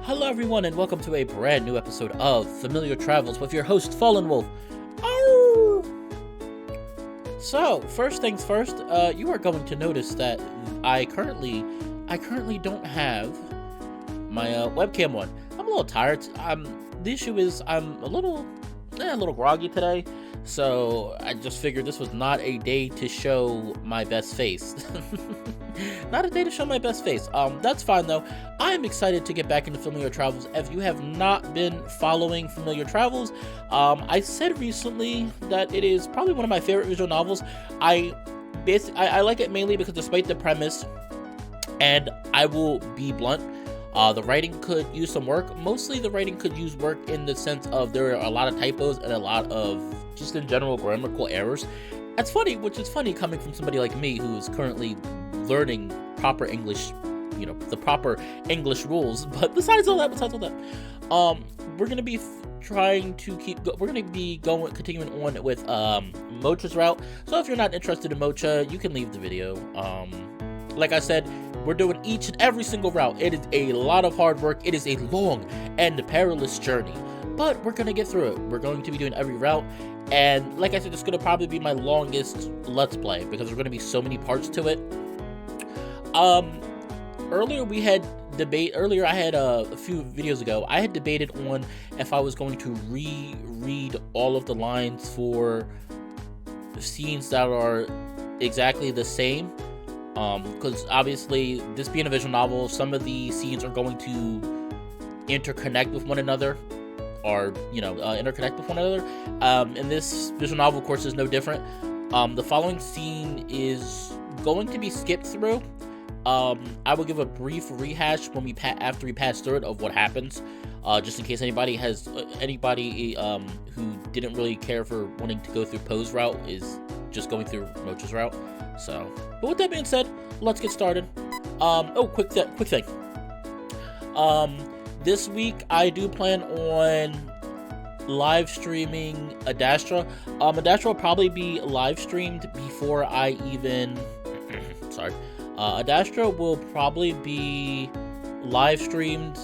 Hello everyone and welcome to a brand new episode of Familiar Travels with your host Fallenwolf. Ow! So, first things first, you are going to notice that I currently don't have my webcam on. I'm a little tired. The issue is I'm a little groggy today. So I just figured this was not a day to show my best face. Not a day to show my best face. That's fine though. I am excited to get back into Familiar Travels. If you have not been following Familiar Travels, I said recently that it is probably one of my favorite visual novels. I like it mainly because despite the premise, and I will be blunt, the writing could use some work. Mostly the writing could use work in the sense of there are a lot of typos and a lot of just in general grammatical errors. That's funny, which is funny coming from somebody like me who is currently learning proper English, the proper English rules. But besides all that, we're going to be trying to continuing on with Mocha's route. So if you're not interested in Mocha, you can leave the video. Like I said, we're doing each and every single route. It is a lot of hard work. It is a long and perilous journey, but we're going to get through it. We're going to be doing every route. And like I said, it's going to probably be my longest Let's Play because there's going to be so many parts to it. Earlier I had a few videos ago, I had debated on if I was going to reread all of the lines for scenes that are exactly the same. Because obviously, this being a visual novel, some of the scenes are going to interconnect with one another, or interconnect with one another. And this visual novel, of course, is no different. The following scene is going to be skipped through. I will give a brief rehash when after we pass through it of what happens, just in case anybody who didn't really care for wanting to go through Poe's route is just going through Mocha's route. So, but with that being said, let's get started. Quick thing. This week I do plan on live streaming Adastra. Adastra will probably be live streamed before I even. Sorry. Adastra will probably be live streamed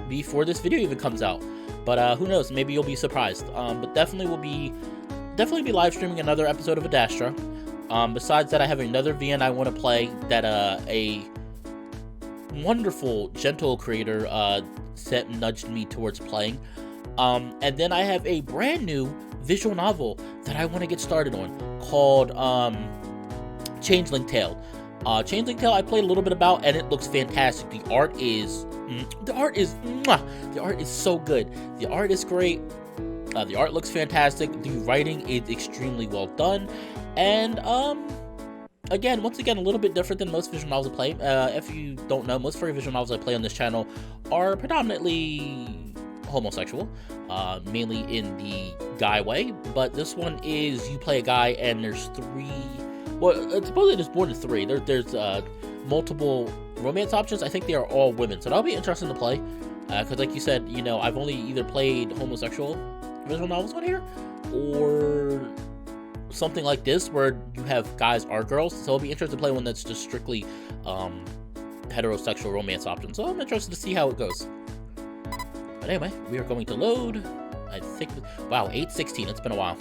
before this video even comes out. But who knows? Maybe you'll be surprised. But definitely will be live streaming another episode of Adastra. Besides that, I have another VN I want to play that a wonderful, gentle creator nudged me towards playing. And then I have a brand new visual novel that I want to get started on called Changeling Tale. Changeling Tale I played a little bit about, and it looks fantastic. The art is so good. The art is great. The art looks fantastic. The writing is extremely well done. And, once again, a little bit different than most visual novels I play. If you don't know, most furry visual novels I play on this channel are predominantly homosexual, mainly in the guy way. But this one is you play a guy and there's supposedly there's more than three. There's multiple romance options. I think they are all women, so that'll be interesting to play. Because like you said, I've only either played homosexual visual novels on here, or something like this where you have guys or girls, so it'll be interesting to play one that's just strictly heterosexual romance option. So I'm interested to see how it goes. But anyway, we are going to load. I think, wow, 8:16. It's been a while.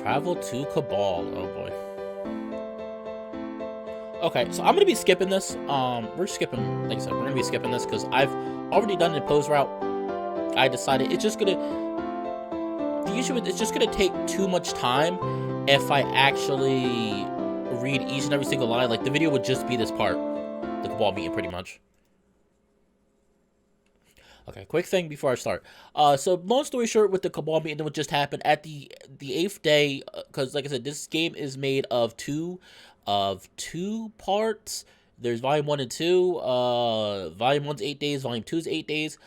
Travel to Cabal. Oh boy. Okay, so I'm gonna be skipping this. We're skipping. Like I said, we're gonna be skipping this because I've already done the Poe's route. I decided it's just gonna. The issue is it's just going to take too much time if I actually read each and every single line. Like, the video would just be this part, the Cabal meeting, pretty much. Okay, quick thing before I start. So, long story short, with the Cabal meeting, what just happened at the 8th day, because, like I said, this game is made of two parts. There's Volume 1 and 2. Volume 1's 8 days. Volume 2's 8 days.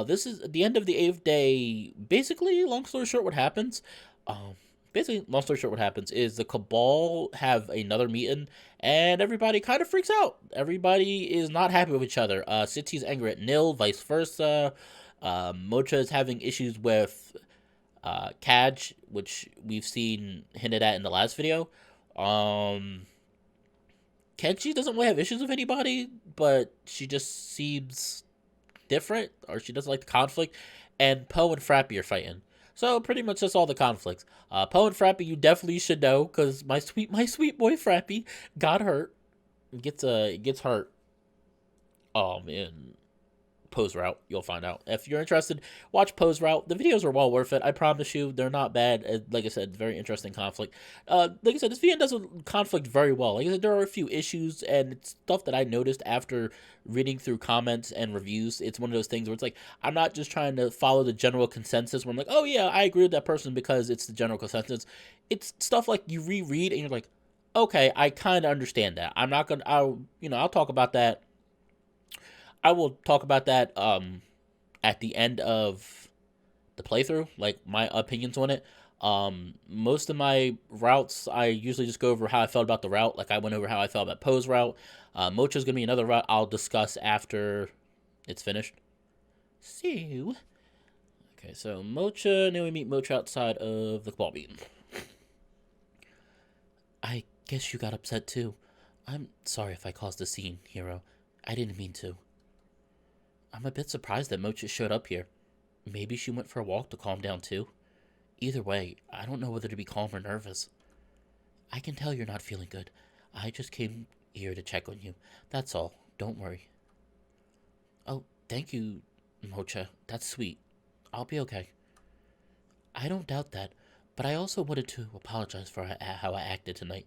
This is at the end of the 8th day. Basically, long story short, what happens is the Cabal have another meeting, and everybody kind of freaks out. Everybody is not happy with each other. Citsy's angry at Nil, vice versa. Mocha is having issues with KAJ, which we've seen hinted at in the last video. Kenji doesn't really have issues with anybody, but she just seems different, or she doesn't like the conflict. And Poe and Frappy are fighting. So pretty much that's all the conflicts. Poe and Frappy, you definitely should know, because my sweet boy Frappy got hurt. Gets hurt. In Poe's route, you'll find out. If you're interested, watch Poe's route. The videos are well worth it. I promise you, they're not bad. Like I said, very interesting conflict. Like I said, this VN does conflict very well. Like I said, there are a few issues and stuff that I noticed after reading through comments and reviews. It's one of those things where it's like, I'm not just trying to follow the general consensus where I'm like, oh yeah, I agree with that person because it's the general consensus. It's stuff like you reread and you're like, okay, I kind of understand that. I'm not gonna, I'll talk about that. I will talk about that at the end of the playthrough, like my opinions on it. Most of my routes, I usually just go over how I felt about the route. Like I went over how I felt about Poe's route. Mocha's gonna be another route I'll discuss after it's finished. So, okay, so Mocha, now we meet Mocha outside of the Cabal meeting. I guess you got upset too. I'm sorry if I caused a scene, Hero. I didn't mean to. I'm a bit surprised that Mocha showed up here. Maybe she went for a walk to calm down too. Either way, I don't know whether to be calm or nervous. I can tell you're not feeling good. I just came here to check on you. That's all. Don't worry. Oh, thank you, Mocha. That's sweet. I'll be okay. I don't doubt that, but I also wanted to apologize for how I acted tonight.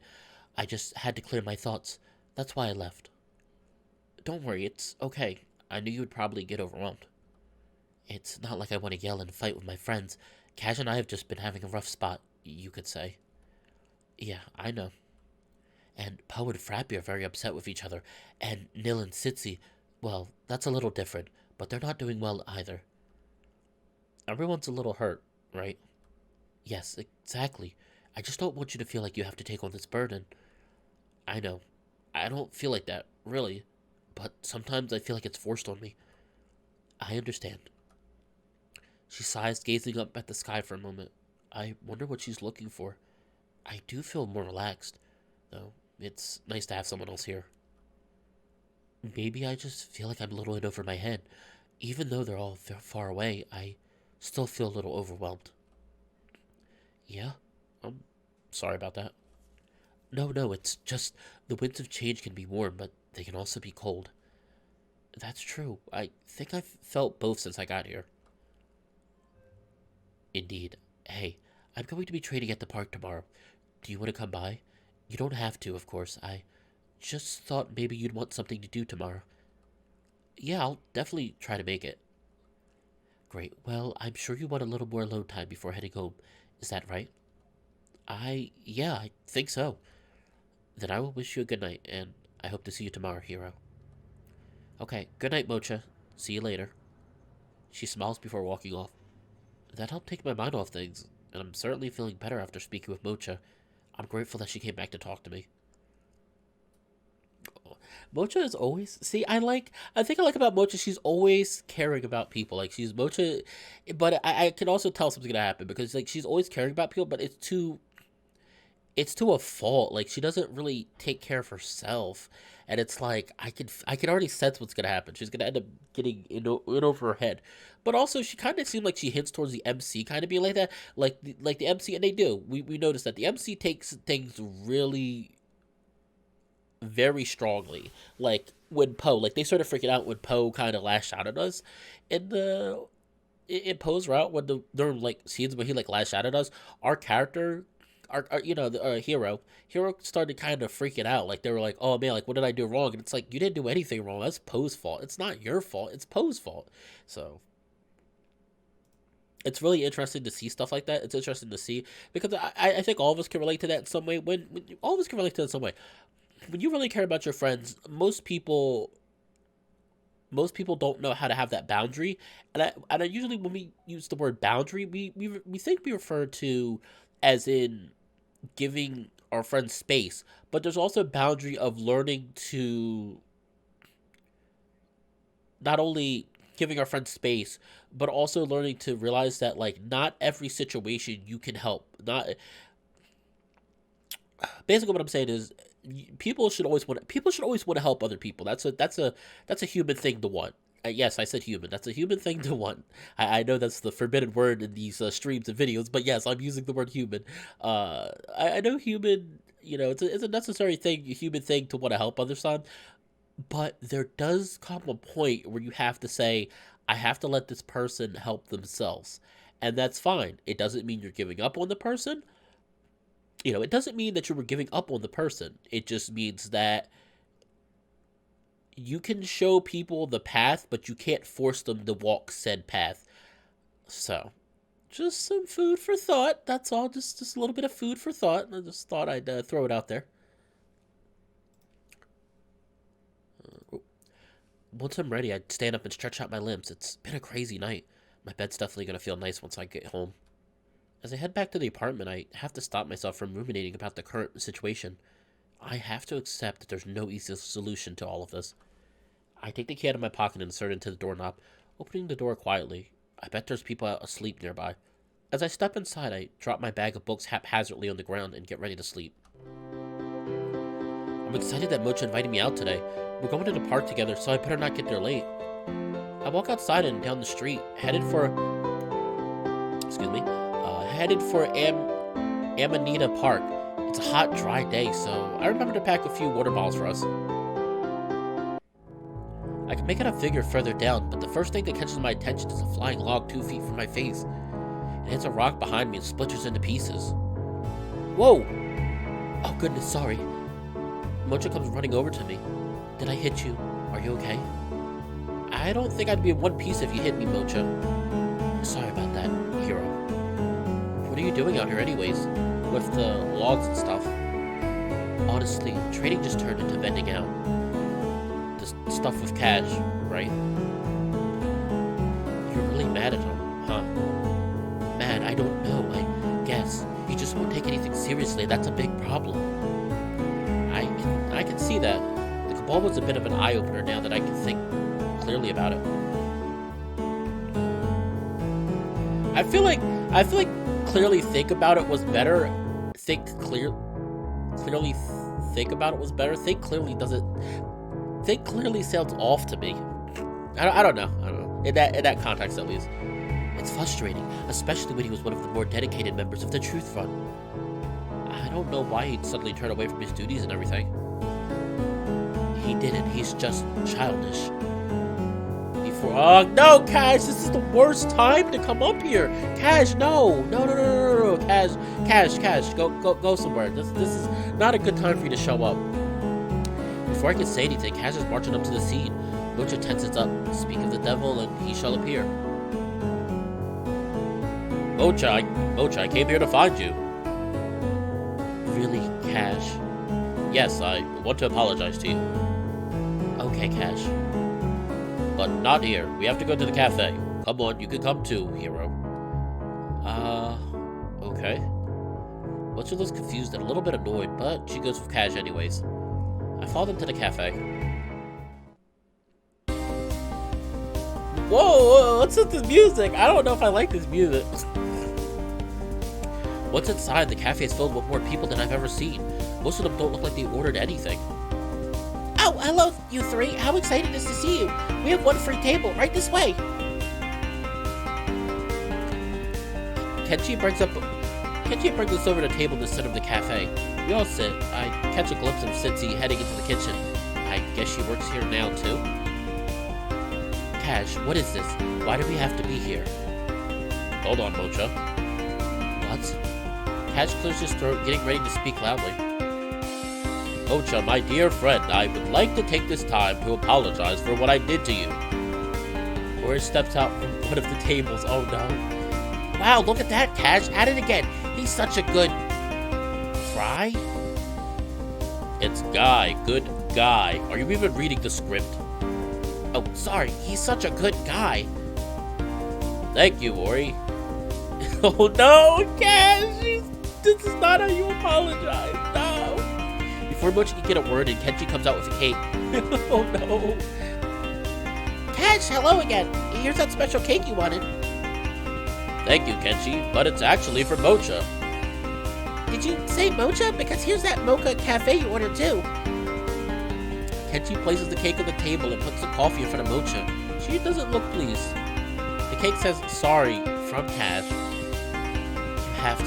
I just had to clear my thoughts. That's why I left. Don't worry, it's okay. I knew you would probably get overwhelmed. It's not like I want to yell and fight with my friends. KAJ and I have just been having a rough spot, you could say. Yeah, I know. And Poe and Frappy are very upset with each other, and Nil and Sitsi, well, that's a little different, but they're not doing well either. Everyone's a little hurt, right? Yes, exactly. I just don't want you to feel like you have to take on this burden. I know. I don't feel like that, really. But sometimes I feel like it's forced on me. I understand. She sighs, gazing up at the sky for a moment. I wonder what she's looking for. I do feel more relaxed, though it's nice to have someone else here. Maybe I just feel like I'm a little in over my head. Even though they're all far away, I still feel a little overwhelmed. Yeah? I'm sorry about that. No, it's just the winds of change can be warm, but they can also be cold. That's true. I think I've felt both since I got here. Indeed. Hey, I'm going to be training at the park tomorrow. Do you want to come by? You don't have to, of course. I just thought maybe you'd want something to do tomorrow. Yeah, I'll definitely try to make it. Great. Well, I'm sure you want a little more alone time before heading home. Is that right? Yeah, I think so. Then I will wish you a good night, and I hope to see you tomorrow, Hero. Okay, good night, Mocha. See you later. She smiles before walking off. That helped take my mind off things, and I'm certainly feeling better after speaking with Mocha. I'm grateful that she came back to talk to me. Mocha is always... See, I think I like about Mocha, she's always caring about people. Like, she's Mocha... But I can also tell something's gonna happen, because, like, she's always caring about people, but it's to a fault. Like, she doesn't really take care of herself, and it's like I can already sense what's gonna happen. She's gonna end up getting in over her head. But also, she kind of seemed like she hints towards the MC kind of being like that, like the MC, and they do. We noticed that the MC takes things really very strongly. Like when Poe, like they started freaking out when Poe kind of lashed out at us, in Poe's route when there were like scenes where he like lashed out at us. Our character the hero started kind of freaking out. Like they were like, oh man, like what did I do wrong? And it's like, you didn't do anything wrong. That's Poe's fault. It's not your fault. It's Poe's fault. So it's really interesting to see stuff like that. It's interesting to see because I think all of us can relate to that in some way. When all of us can relate to that in some way. When you really care about your friends, most people don't know how to have that boundary. And I usually when we use the word boundary, we think we refer to as in giving our friends space, but there's also a boundary of learning to not only giving our friends space, but also learning to realize that like not every situation you can help. Not basically what I'm saying is people should always want to help other people. That's a human thing to want. Yes, I said human. That's a human thing to want. I know that's the forbidden word in these streams and videos, but yes, I'm using the word human. I know human. It's a necessary thing, a human thing to want to help others on. But there does come a point where you have to say, I have to let this person help themselves, and that's fine. It doesn't mean you're giving up on the person. It doesn't mean that you were giving up on the person. It just means that you can show people the path, but you can't force them to walk said path. So, just some food for thought. That's all. Just a little bit of food for thought. I just thought I'd throw it out there. Once I'm ready, I'd stand up and stretch out my limbs. It's been a crazy night. My bed's definitely going to feel nice once I get home. As I head back to the apartment, I have to stop myself from ruminating about the current situation. I have to accept that there's no easy solution to all of this. I take the key out of my pocket and insert it into the doorknob, opening the door quietly. I bet there's people asleep nearby. As I step inside, I drop my bag of books haphazardly on the ground and get ready to sleep. I'm excited that Mocha invited me out today. We're going to the park together, so I better not get there late. I walk outside and down the street, headed for Amanita Park. It's a hot, dry day, so I remember to pack a few water bottles for us. I can make out a figure further down, but the first thing that catches my attention is a flying log 2 feet from my face. It hits a rock behind me and splinters into pieces. Whoa! Oh goodness, sorry. Mocha comes running over to me. Did I hit you? Are you okay? I don't think I'd be in one piece if you hit me, Mocha. Sorry about that, hero. What are you doing out here anyways? With the logs and stuff? Honestly, trading just turned into vending out. The stuff with KAJ, right? You're really mad at him, huh? Mad? I don't know, I guess. You just won't take anything seriously, that's a big problem. I can see that. The Cabal was a bit of an eye-opener now that I can think clearly about it. I feel like clearly think about it was better. Clearly think about it was better. Think clearly sounds off to me. I don't know. In that context, at least. It's frustrating, especially when he was one of the more dedicated members of the Truth Front. I don't know why he'd suddenly turn away from his duties and everything. He didn't. He's just childish. Oh no, KAJ! This is the worst time to come up here. KAJ, no. KAJ, go somewhere. This is not a good time for you to show up. Before I can say anything, KAJ is marching up to the scene. Mocha tenses up. Speak of the devil, and he shall appear. Mocha, I came here to find you. Really, KAJ? Yes, I want to apologize to you. Okay, KAJ. But not here. We have to go to the cafe. Come on, you can come too, hero. Okay. Mocha looks confused and a little bit annoyed, but she goes with KAJ anyways. I follow them to the cafe. Whoa, what's with this music? I don't know if I like this music. Once inside, the cafe is filled with more people than I've ever seen. Most of them don't look like they ordered anything. Oh, hello, you three. How exciting it is to see you. We have one free table right this way. Kenshi brings us over to the table in the center of the cafe. We all sit. I catch a glimpse of Sitsi heading into the kitchen. I guess she works here now, too? KAJ, what is this? Why do we have to be here? Hold on, Mocha. What? KAJ clears his throat, getting ready to speak loudly. Mocha, my dear friend, I would like to take this time to apologize for what I did to you. Ori steps out from one of the tables. Oh no. Wow, look at that, KAJ. At it again. He's such a good... Fry? It's Guy. Good guy. Are you even reading the script? Oh, sorry. He's such a good guy. Thank you, Ori. Oh no, KAJ. This is not how you apologize. No. Before Mocha can get a word in, Kenshi comes out with a cake. Oh no. KAJ, hello again. Here's that special cake you wanted. Thank you, Kenshi, but it's actually for Mocha. Did you say Mocha? Because here's that Mocha cafe you ordered too. Kenshi places the cake on the table and puts the coffee in front of Mocha. She doesn't look pleased. The cake says, sorry, from KAJ. You have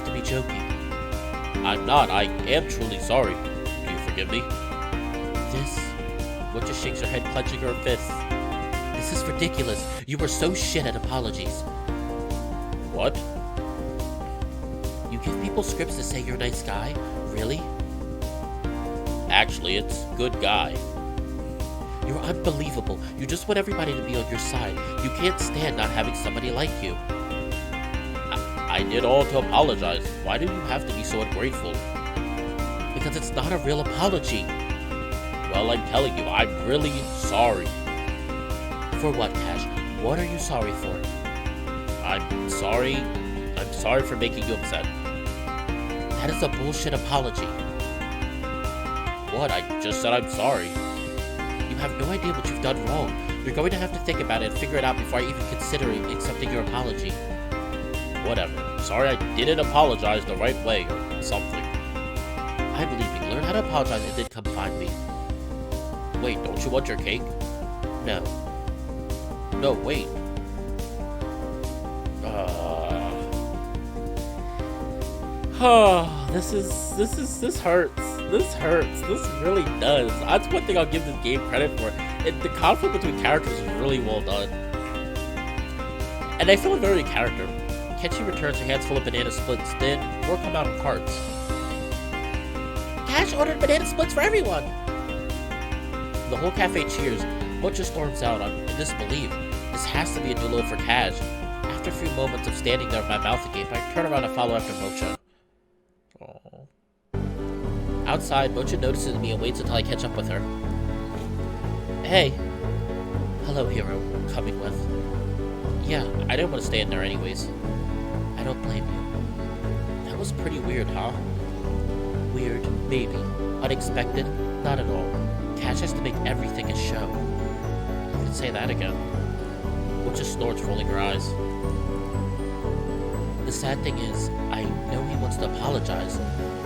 to be joking. I'm not. I am truly sorry. Do you forgive me? Mocha shakes her head, clenching her fists. This is ridiculous. You were so shit at apologies. What? You give people scripts to say you're a nice guy? Really? Actually, it's good guy. You're unbelievable. You just want everybody to be on your side. You can't stand not having somebody like you. I did all to apologize. Why do you have to be so ungrateful? Because it's not a real apology. Well, I'm telling you, I'm really sorry. For what, KAJ? What are you sorry for? I'm sorry for making you upset. That is a bullshit apology. What? I just said I'm sorry. You have no idea what you've done wrong. You're going to have to think about it and figure it out before I even consider accepting your apology. Whatever. Sorry I didn't apologize the right way or something. I believe me. Learn how to apologize and then come find me. Wait, don't you want your cake? No. No, wait. This hurts. This hurts. This really does. That's one thing I'll give this game credit for. The conflict between characters is really well done. And I feel very character. Kenshi returns her hands full of banana splits, then more come out of carts. KAJ ordered banana splits for everyone! The whole cafe cheers. Mocha storms out in disbelief. This has to be a new low for KAJ. After a few moments of standing there with my mouth agape, I turn around and follow after Mocha. Aww. Outside, Mocha notices me and waits until I catch up with her. Hey. Hello, hero. I'm coming with. Yeah, I didn't want to stay in there anyways. I don't blame you. That was pretty weird, huh? Weird, maybe. Unexpected? Not at all. KAJ has to make everything a show. You can say that again. Mocha snorts, rolling her eyes. The sad thing is, I know he wants to apologize,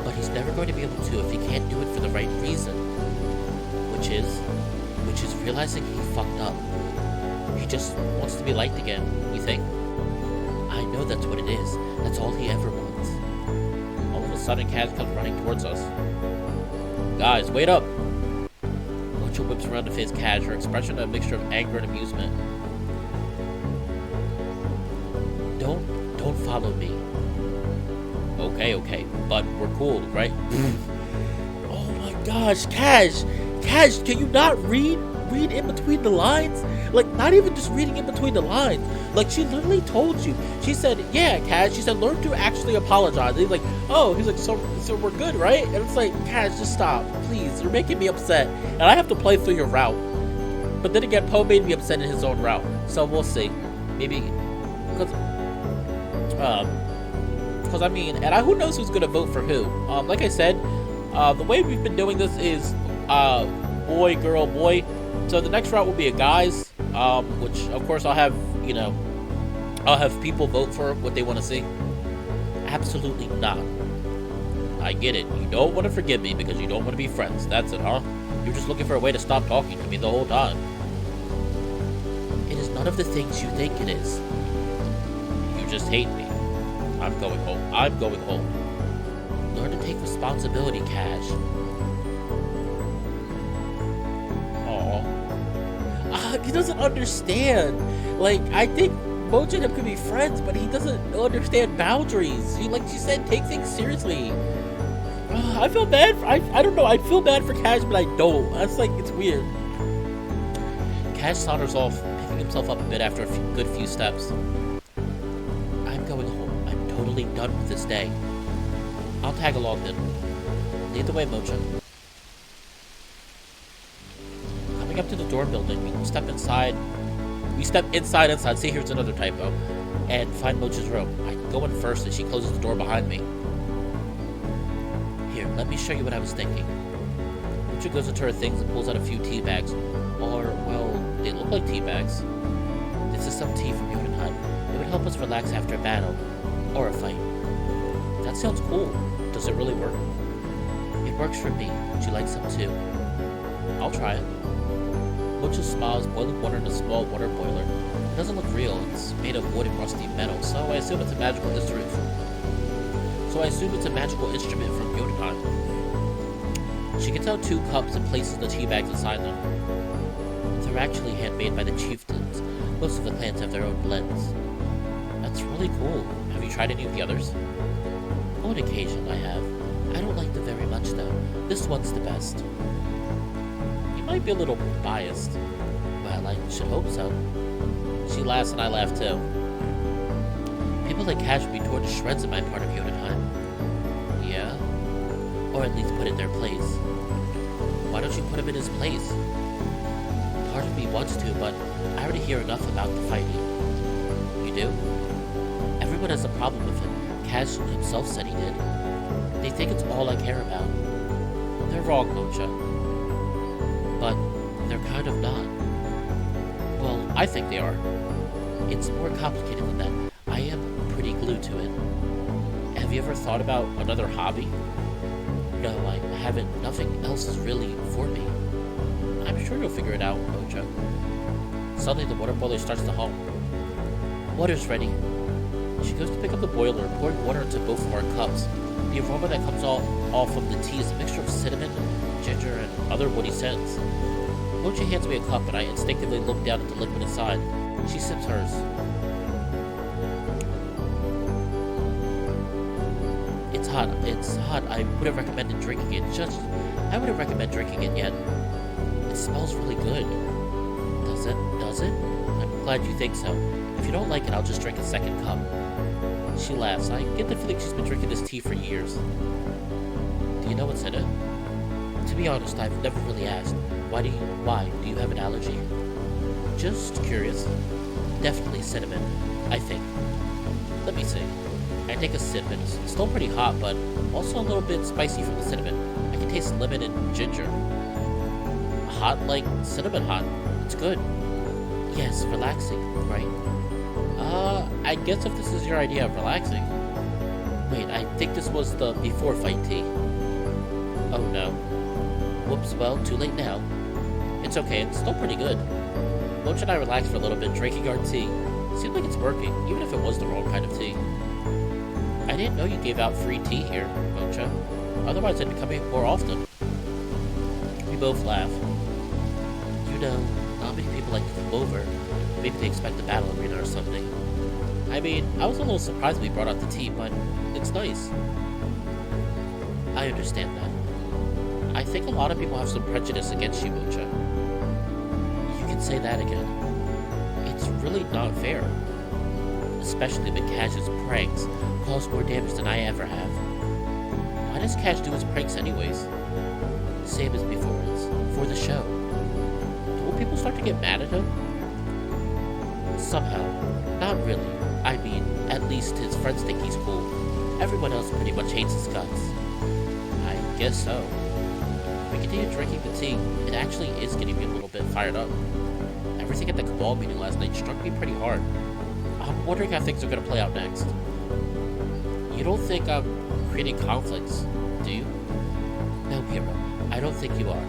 but he's never going to be able to if he can't do it for the right reason. Which is realizing he fucked up. He just wants to be liked again, you think? I know that's what it is. That's all he ever wants. All of a sudden, KAJ comes running towards us. Guys, wait up! Mocha whips around to face KAJ, her expression a mixture of anger and amusement. Don't follow me. Okay, but we're cool, right? Oh my gosh, KAJ, can you not read in between the lines? Like, not even just reading in between the lines. Like, she literally told you. She said, yeah, KAJ, she said, learn to actually apologize. And he's like, oh, so we're good, right? And it's like, KAJ, just stop, please. You're making me upset. And I have to play through your route. But then again, Poe made me upset in his own route. So we'll see. Maybe, because I mean, and who knows who's gonna vote for who. Like I said, the way we've been doing this is, boy, girl, boy. So the next route will be a guys, which of course I'll have people vote for what they want to see. Absolutely not. I get it. You don't want to forgive me because you don't want to be friends. That's it, huh? You're just looking for a way to stop talking to me the whole time. It is none of the things you think it is. You just hate me. I'm going home. Learn to take responsibility, KAJ. He doesn't understand. Like, I think Mocha and him could be friends, but he doesn't understand boundaries. Like she said, take things seriously. I feel bad. I don't know. I feel bad for KAJ, but I don't. That's like, it's weird. KAJ saunters off, picking himself up a bit after a good few steps. I'm going home. I'm totally done with this day. I'll tag along then. Lead the way, Mocha. Up to the door building, we step inside. See, here's another typo. And find Mocha's room. I go in first and she closes the door behind me. Here, let me show you what I was thinking. Mocha goes into her things and pulls out a few tea bags. Or, well, they look like tea bags. This is some tea from Jotunheim. It would help us relax after a battle. Or a fight. That sounds cool. Does it really work? It works for me. Would you like some too? I'll try it. Mocha smiles, boiling water in a small water boiler. It doesn't look real. It's made of wood and rusty metal, so I assume it's a magical instrument from Jotunheim. She gets out 2 cups and places the tea bags inside them. They're actually handmade by the chieftains. Most of the clans have their own blends. That's really cool. Have you tried any of the others? On occasion, I have. I don't like them very much, though. This one's the best. You might be a little biased. Well, I should hope so. She laughs and I laugh too. People like KAJ would be torn to shreds in my part of Jotunheim. Yeah? Or at least put in their place. Why don't you put him in his place? Part of me wants to, but I already hear enough about the fighting. You do? Everyone has a problem with him. KAJ himself said he did. They think it's all I care about. They're wrong, Mocha. But they're kind of not. Well, I think they are. It's more complicated than that. I am pretty glued to it. Have you ever thought about another hobby? No, I haven't. Nothing else is really for me. I'm sure you'll figure it out, Mocha. Suddenly, the water boiler starts to hum. Water's ready. She goes to pick up the boiler, pouring water into both of our cups. The aroma that comes off from the tea is a mixture of cinnamon, ginger, and other woody scents. Mocha hands me a cup, and I instinctively look down at the liquid inside. She sips hers. It's hot. It's hot. I wouldn't recommend drinking it. I wouldn't recommend drinking it yet. It smells really good. Does it? Does it? I'm glad you think so. If you don't like it, I'll just drink a second cup. She laughs. I get the feeling she's been drinking this tea for years. Do you know what's in it? To be honest, I've never really asked. Why? Do you have an allergy? Just curious. Definitely cinnamon, I think. Let me see. I take a sip, and it's still pretty hot, but also a little bit spicy from the cinnamon. I can taste lemon and ginger. Hot like cinnamon hot. It's good. Yes, relaxing, right? I guess if this is your idea of relaxing. Wait, I think this was the before fight tea. Oh no. Whoops, well, too late now. It's okay, it's still pretty good. Mocha and I relaxed for a little bit, drinking our tea. Seemed like it's working, even if it was the wrong kind of tea. I didn't know you gave out free tea here, Mocha. Otherwise I'd be coming more often. We both laugh. You know, not many people like to come over. Maybe they expect a battle arena or something. I mean, I was a little surprised we brought out the tea, but it's nice. I understand that. I think a lot of people have some prejudice against you, Mocha. You can say that again. It's really not fair. Especially when KAJ's pranks cause more damage than I ever have. Why does KAJ do his pranks anyways? Same as before, it's for the show. Will people start to get mad at him? Somehow. Not really. I mean, at least his friends think he's cool. Everyone else pretty much hates his guts. I guess so. We continue drinking the tea. It actually is getting me a little bit fired up. Everything at the Cabal meeting last night struck me pretty hard. I'm wondering how things are going to play out next. You don't think I'm creating conflicts, do you? No, Hero. I don't think you are.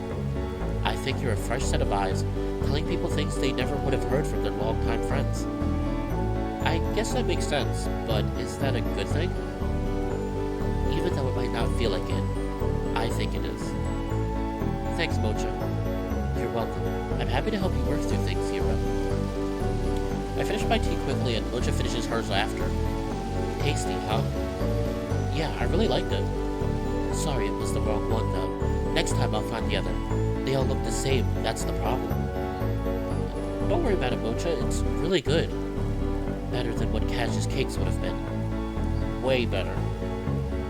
I think you're a fresh set of eyes, telling people things they never would have heard from their longtime friends. I guess that makes sense, but is that a good thing? Even though it might not feel like it, I think it is. Thanks, Mocha. You're welcome. I'm happy to help you work through things, Hero. I finish my tea quickly and Mocha finishes hers after. Tasty, huh? Yeah, I really liked it. Sorry, it was the wrong one, though. Next time I'll find the other. They all look the same, that's the problem. Don't worry about it, Mocha. It's really good. Better than what KAJ's cakes would have been. Way better.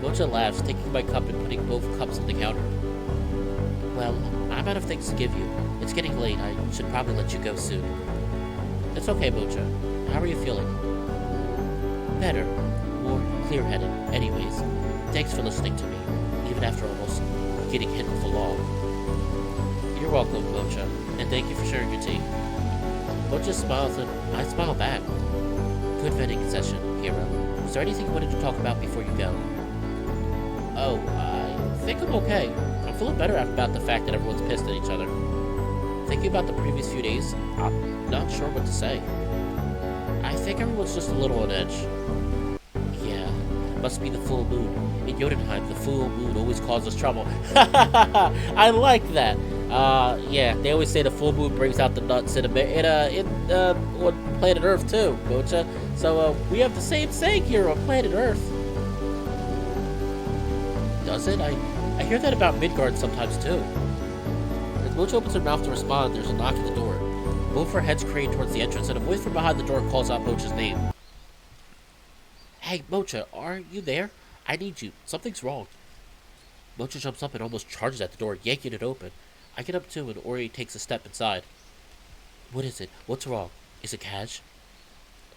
Mocha laughs, taking my cup and putting both cups on the counter. Well, I'm out of things to give you. It's getting late. I should probably let you go soon. It's okay, Mocha. How are you feeling? Better. More clear-headed. Anyways, thanks for listening to me, even after almost getting hit with the law. You're welcome, Mocha, and thank you for sharing your tea. Mocha smiles and I smile back. Good vending session, Hero. Is there anything you wanted to talk about before you go? Oh, I think I'm okay. I'm feeling better about the fact that everyone's pissed at each other. Thinking about the previous few days, I'm not sure what to say. I think everyone's just a little on edge. Yeah, must be the full moon. In Jotunheim, the full moon always causes trouble. I like that. Yeah, they always say the full moon brings out the nuts on planet Earth too, Mocha. So we have the same saying here on planet Earth. Does it? I hear that about Midgard sometimes too. As Mocha opens her mouth to respond, there's a knock at the door. Both her heads crane towards the entrance, and a voice from behind the door calls out Mocha's name. Hey, Mocha, are you there? I need you. Something's wrong. Mocha jumps up and almost charges at the door, yanking it open. I get up too, and Ori takes a step inside. What is it? What's wrong? Is it KAJ?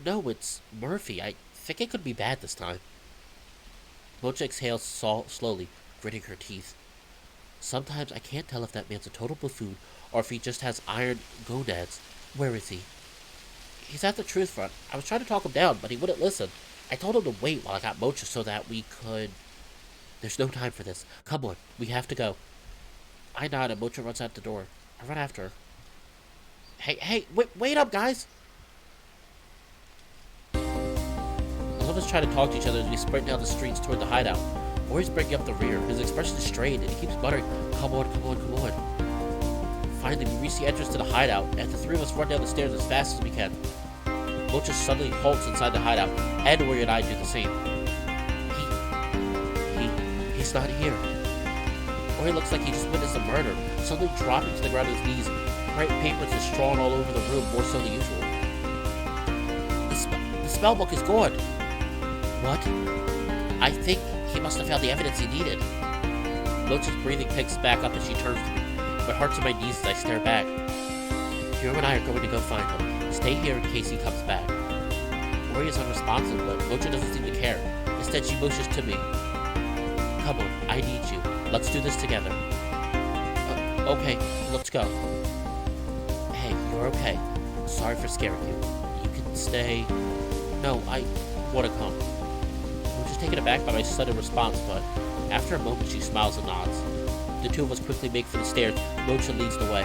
No, it's Murphy. I think it could be bad this time. Mocha exhales slowly, gritting her teeth. Sometimes I can't tell if that man's a total buffoon or if he just has iron gonads. Where is he? He's at the truth front. I was trying to talk him down, but he wouldn't listen. I told him to wait while I got Mocha so that we could... There's no time for this. Come on, we have to go. I nod and Mocha runs out the door. I run after her. Hey, wait up, guys! All of us try to talk to each other as we sprint down the streets toward the hideout. Ori's breaking up the rear. His expression is strained, and he keeps muttering, come on. Finally, we reach the entrance to the hideout, and the three of us run down the stairs as fast as we can. Mocha suddenly halts inside the hideout, and Ori and I do the same. He's not here. Ori looks like he just witnessed a murder, suddenly dropping to the ground on his knees. Bright papers are strewn all over the room, more so than usual. The spellbook is gone. What? I think he must have found the evidence he needed. Mocha's breathing picks back up as she turns to me. My heart's on my knees as I stare back. Hero and I are going to go find him. Stay here in case he comes back. Ori is unresponsive, but Mocha doesn't seem to care. Instead, she motions to me. Come on, I need you. Let's do this together. Okay, let's go. Hey, you're okay. Sorry for scaring you. You can stay. No, I want to come. Mocha's taken aback by my sudden response, but after a moment, she smiles and nods. The two of us quickly make for the stairs. Mocha leads the way.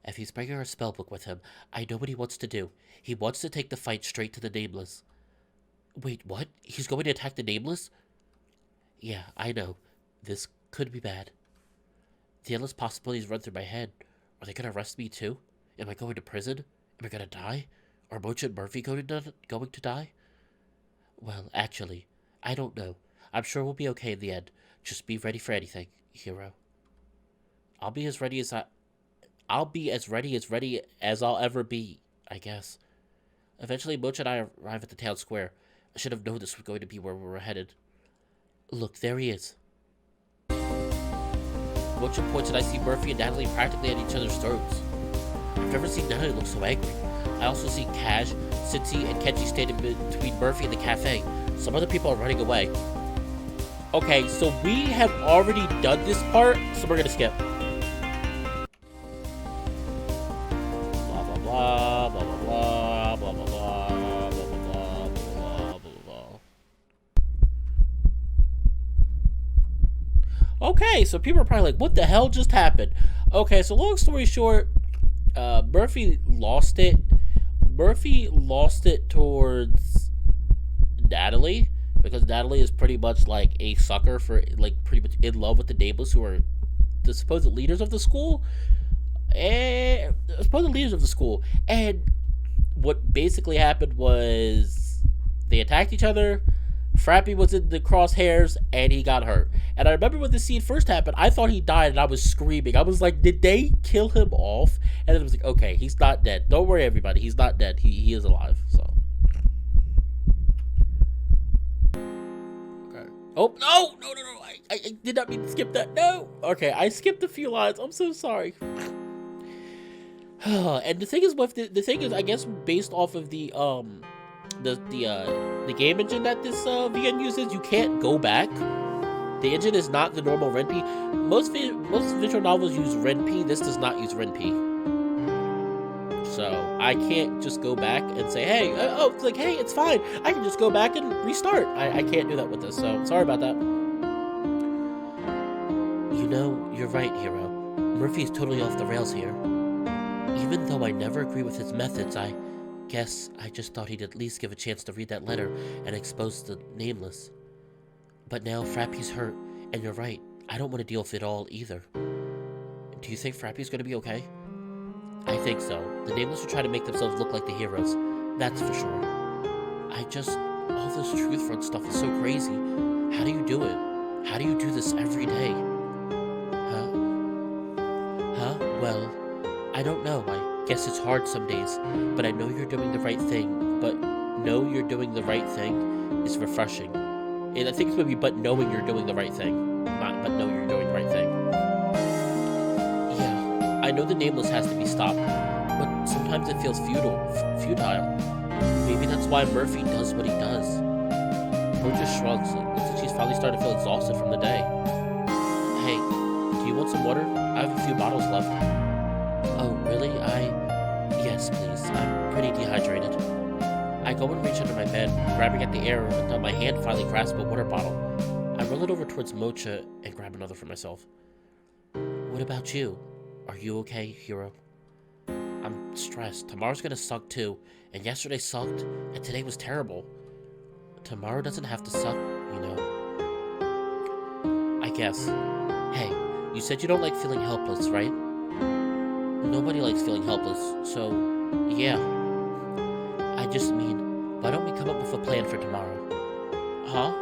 If he's bringing our spellbook with him, I know what he wants to do. He wants to take the fight straight to the Nameless. Wait, what? He's going to attack the Nameless? Yeah, I know. This could be bad. The endless possibilities run through my head. Are they going to arrest me too? Am I going to prison? Am I going to die? Are Mocha and Murphy going to die? Well, actually, I don't know. I'm sure we'll be okay in the end. Just be ready for anything, hero. I'll be as ready as I'll ever be, I guess. Eventually, Mocha and I arrive at the town square. I should have known this was going to be where we were headed. Look, there he is. Mocha points and I see Murphy and Natalie practically at each other's throats. I've never seen Natalie look so angry. I also see KAJ, Cincy, and Kenji standing between Murphy and the cafe. Some other people are running away. Okay, so we have already done this part, so we're gonna skip. Blah, blah, blah, blah, blah, blah, blah, blah, blah, blah, blah, blah, blah, blah. Okay, so people are probably like, what the hell just happened? Okay, so long story short, Murphy lost it. Murphy lost it towards Natalie, because Natalie is pretty much like a sucker for, like, pretty much in love with the Nameless, who are the supposed leaders of the school. And what basically happened was they attacked each other. Frappy was in the crosshairs and he got hurt. And I remember when this scene first happened, I thought he died and I was screaming. I was like, did they kill him off? And then I was like, okay, he's not dead. Don't worry, everybody. He's not dead. He is alive. So. Okay. Oh, no. I did not mean to skip that. No. Okay, I skipped a few lines. I'm so sorry. And the thing is, I guess, based off of the game engine that this VN uses, you can't go back. The engine is not the normal RenP. Most visual novels use RenP. This does not use RenP. So I can't just go back and say, hey, it's like, hey, it's fine. I can just go back and restart. I can't do that with this, so sorry about that. You know, you're right, Hero. Murphy is totally off the rails here. Even though I never agree with his methods, I guess I just thought he'd at least give a chance to read that letter and expose the Nameless. But now Frappy's hurt, and you're right. I don't want to deal with it all either. Do you think Frappy's going to be okay? I think so. The Nameless will try to make themselves look like the heroes. That's for sure. All this truth front stuff is so crazy. How do you do it? How do you do this every day? Huh? Well, I don't know. I guess it's hard some days, but I know you're doing the right thing. But know you're doing the right thing is refreshing. And I think it's maybe but knowing you're doing the right thing. Not but know you're doing the right thing. Yeah, I know the Nameless has to be stopped, but sometimes it feels futile. Maybe that's why Murphy does what he does. Mocha shrugs. It looks like she's finally starting to feel exhausted from the day. Hey, do you want some water? I have a few bottles left. Oh, really? Yes, please. I'm pretty dehydrated. I go and reach under my bed, grabbing at the air until my hand finally grasps a water bottle. I roll it over towards Mocha and grab another for myself. What about you? Are you okay, Hero? I'm stressed. Tomorrow's gonna suck too, and yesterday sucked, and today was terrible. Tomorrow doesn't have to suck, you know. I guess. Hey, you said you don't like feeling helpless, right? Nobody likes feeling helpless, so, yeah. I just mean, why don't we come up with a plan for tomorrow? Huh?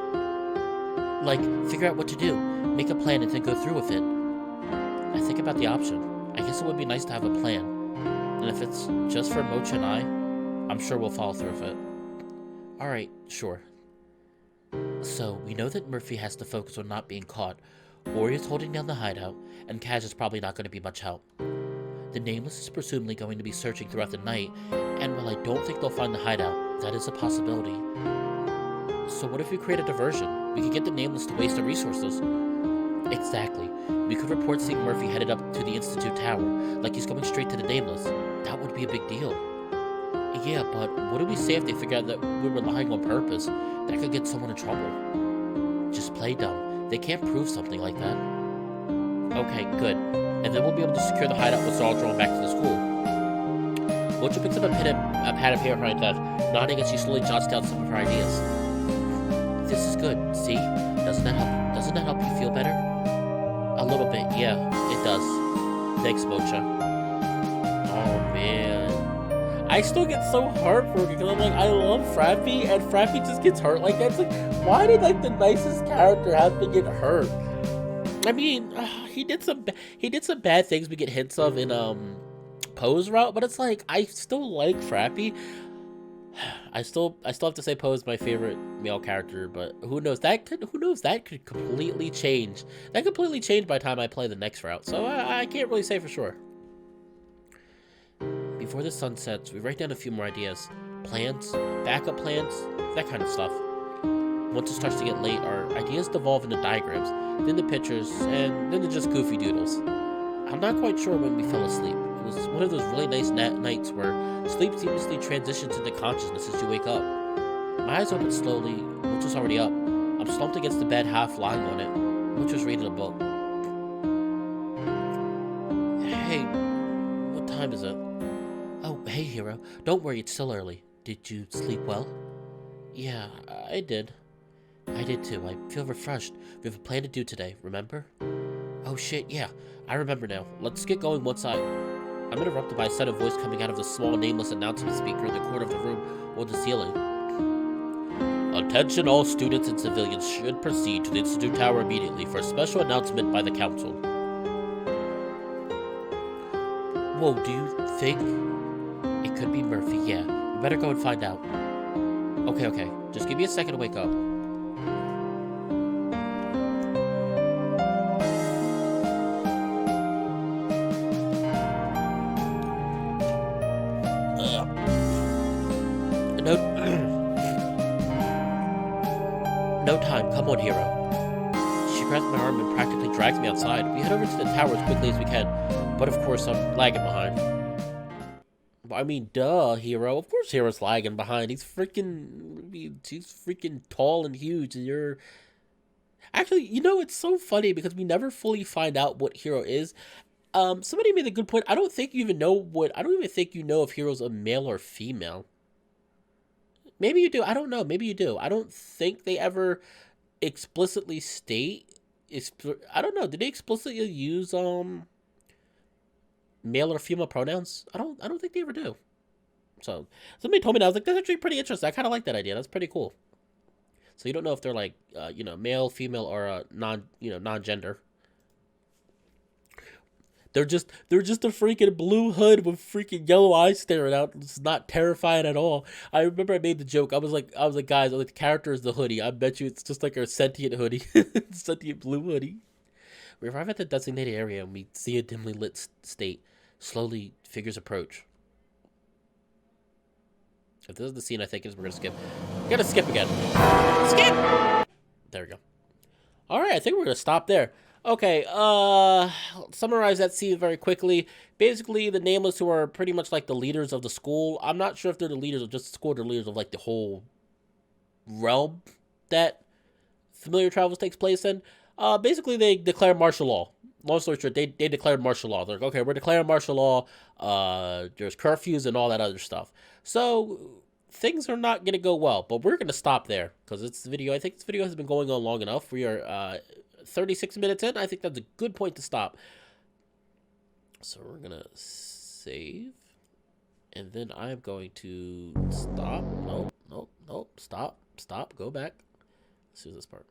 Like, figure out what to do, make a plan and then go through with it. I think about the option. I guess it would be nice to have a plan. And if it's just for Mocha and I'm sure we'll follow through with it. Alright, sure. So, we know that Murphy has to focus on not being caught. Ori is holding down the hideout, and KAJ is probably not going to be much help. The Nameless is presumably going to be searching throughout the night, and while I don't think they'll find the hideout, that is a possibility. So what if we create a diversion? We could get the Nameless to waste our resources. Exactly. We could report seeing Murphy headed up to the Institute Tower, like he's going straight to the Nameless. That would be a big deal. Yeah, but what do we say if they figure out that we're lying on purpose? That could get someone in trouble. Just play dumb. They can't prove something like that. Okay, good. And then we'll be able to secure the hideout once they're all drawn back to the school. Mocha picks up a pad of hair from her desk, nodding as she slowly jots down some of her ideas. This is good. See? Doesn't that help you feel better? A little bit, yeah, it does. Thanks, Mocha. Oh, man. I still get so heartbroken because I'm like, I love Frappy, and Frappy just gets hurt like that. It's like, why did like the nicest character have to get hurt? I mean, he did some bad things we get hints of in Poe's route, but it's like I still like Frappy. I still have to say Poe is my favorite male character, but who knows? That could completely change. That could completely change by the time I play the next route. So I can't really say for sure. Before the sun sets, we write down a few more ideas, plans, backup plans, that kind of stuff. Once it starts to get late, our ideas devolve into diagrams, then to pictures, and then to just goofy doodles. I'm not quite sure when we fell asleep. It was one of those really nice nights where sleep seamlessly transitions into consciousness as you wake up. My eyes open slowly, which was already up. I'm slumped against the bed, half lying on it, which was reading a book. Hey, what time is it? Oh, hey, Hero. Don't worry, it's still early. Did you sleep well? Yeah, I did. I did too. I feel refreshed. We have a plan to do today, remember? Oh shit, yeah. I remember now. Let's get going once I'm interrupted by a set of voice coming out of the small, nameless announcement speaker in the corner of the room on the ceiling. Attention all students and civilians should proceed to the Institute Tower immediately for a special announcement by the Council. Whoa, do you think it could be Murphy? Yeah, we better go and find out. Okay. Just give me a second to wake up. No time. Come on, Hero. She grabs my arm and practically drags me outside. We head over to the tower as quickly as we can, but of course I'm lagging behind. I mean, duh, Hero. Of course, Hero's lagging behind. He's freaking tall and huge, and you're actually, it's so funny because we never fully find out what Hero is. Somebody made a good point. I don't think you even know what. I don't even think you know if Hero's a male or female. Maybe you do. I don't know. Maybe you do. I don't think they ever explicitly state. I don't know. Did they explicitly use male or female pronouns? I don't think they ever do. So somebody told me that. I was like, that's actually pretty interesting. I kind of like that idea. That's pretty cool. So you don't know if they're like male, female, or non-gender. They're just a freaking blue hood with freaking yellow eyes staring out. It's not terrifying at all. I remember I made the joke. I was like, guys, the character is the hoodie. I bet you it's just like a sentient hoodie, sentient blue hoodie. We arrive at the designated area and we see a dimly lit state. Slowly, figures approach. If this is the scene, I think we're gonna skip. We're gonna skip again. Skip. There we go. All right, I think we're gonna stop there. Okay, summarize that scene very quickly. Basically, the Nameless, who are pretty much like the leaders of the school. I'm not sure if they're the leaders of just the school, they're leaders of like the whole realm that Familiar Travels takes place in. Basically, they declare martial law. Long story short, they declared martial law. They're like, okay, we're declaring martial law. There's curfews and all that other stuff. So things are not going to go well, but we're going to stop there because I think this video has been going on long enough. We are 36 minutes in. I think that's a good point to stop. So we're going to save. And then I'm going to stop. Nope. Stop. Go back. Let's do this part.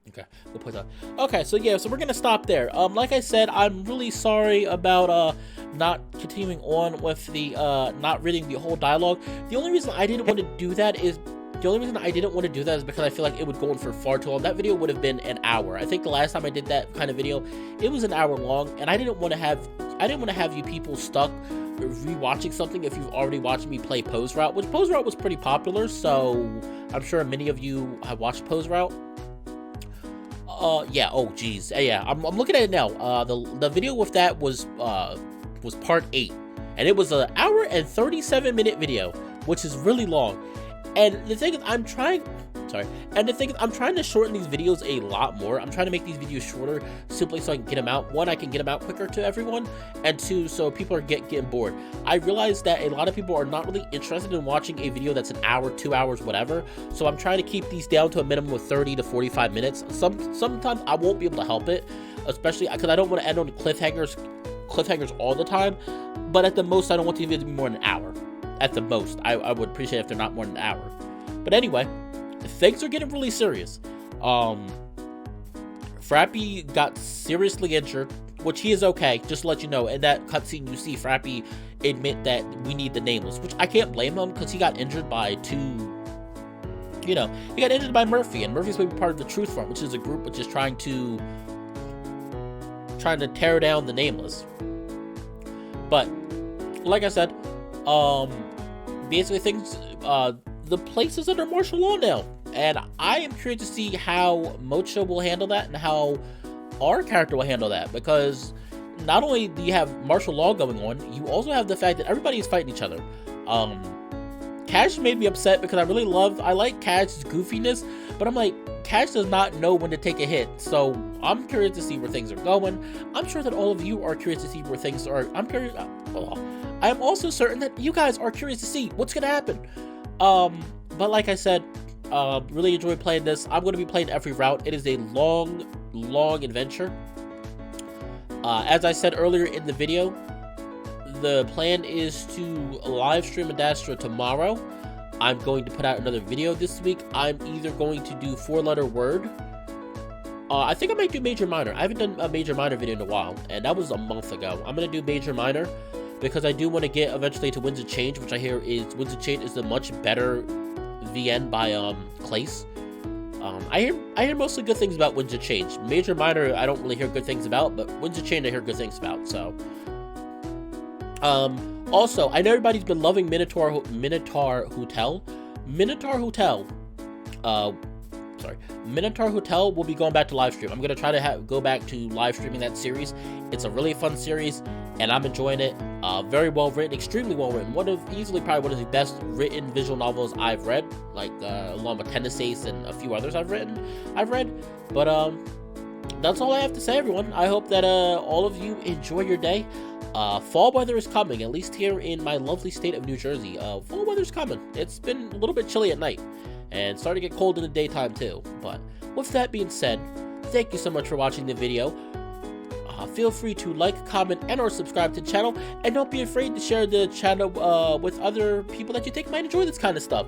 Okay, we'll put that. Okay, so we're gonna stop there. Like I said, I'm really sorry about not continuing on with the not reading the whole dialogue. The only reason I didn't want to do that is because I feel like it would go on for far too long. That video would have been an hour. I think the last time I did that kind of video, it was an hour long, and I didn't want to have you people stuck rewatching something if you've already watched me play Pose Route, which Pose Route was pretty popular, so I'm sure many of you have watched Pose Route. Yeah, oh geez, yeah, I'm looking at it now. The video with that was part 8, and it was an hour and 37-minute video, which is really long. And the thing is, I'm trying to shorten these videos a lot more. I'm trying to make these videos shorter simply so I can get them out. One, I can get them out quicker to everyone, and two, so people are getting bored. I realize that a lot of people are not really interested in watching a video that's an hour, 2 hours, whatever. So I'm trying to keep these down to a minimum of 30 to 45 minutes. Sometimes I won't be able to help it, especially because I don't want to end on cliffhangers all the time. But at the most, I don't want the video to be more than an hour. At the most, I would appreciate if they're not more than an hour. But anyway, things are getting really serious. Frappy got seriously injured, which he is okay, just to let you know. In that cutscene, you see Frappy admit that we need the Nameless, which I can't blame him because he got injured by he got injured by Murphy, and Murphy's supposed to be part of the Truth Front, which is a group which is trying to tear down the Nameless. But like I said, basically things, the place is under martial law now, and I am curious to see how Mocha will handle that and how our character will handle that, because not only do you have martial law going on, you also have the fact that everybody is fighting each other. KAJ made me upset because I like KAJ's goofiness, but I'm like, KAJ does not know when to take a hit, so I'm curious to see where things are going. I'm sure that all of you are curious to see where things are. I'm also certain that you guys are curious to see what's going to happen. But like I said, really enjoyed playing this. I'm going to be playing every route. It is a long adventure. As I said earlier in the video, the plan is to live stream Adastra tomorrow. I'm going to put out another video this week. I'm either going to do 4-letter word. I think I might do major minor. I haven't done a major minor video in a while, and that was a month ago. I'm going to do major minor because I do want to get eventually to Winds of Change, which I hear is Winds of Change is a much better VN by Clace. I hear mostly good things about Winds of Change. Major minor I don't really hear good things about, but Winds of Change I hear good things about. So also, I know everybody's been loving Minotaur Hotel. Minotaur Hotel Minotaur Hotel will be going back to live stream. I'm gonna try to go back to live streaming that series. It's a really fun series, and I'm enjoying it. Very well written, extremely well written. Easily probably one of the best written visual novels I've read, like along with Tennis Ace and a few others I've read. But that's all I have to say, everyone. I hope that all of you enjoy your day. Fall weather is coming, at least here in my lovely state of New Jersey. Fall weather's coming. It's been a little bit chilly at night, and starting to get cold in the daytime too. But with that being said, thank you so much for watching the video. Feel free to like, comment, and or subscribe to the channel, and don't be afraid to share the channel with other people that you think might enjoy this kind of stuff.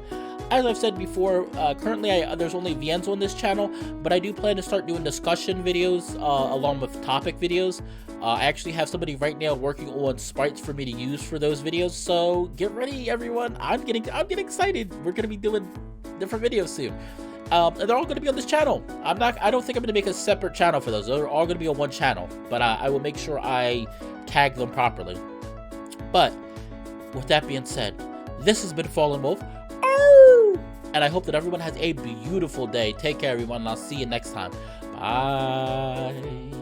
As I've said before, currently there's only Vienzo on this channel, but I do plan to start doing discussion videos along with topic videos. I actually have somebody right now working on sprites for me to use for those videos, so get ready, everyone. I'm getting excited. We're gonna be doing different videos soon. And they're all going to be on this channel. I don't think I'm going to make a separate channel for those. They're all going to be on one channel, but I will make sure I tag them properly. But with that being said, this has been Fallenwolf, and I hope that everyone has a beautiful day. Take care, everyone, and I'll see you next time. Bye.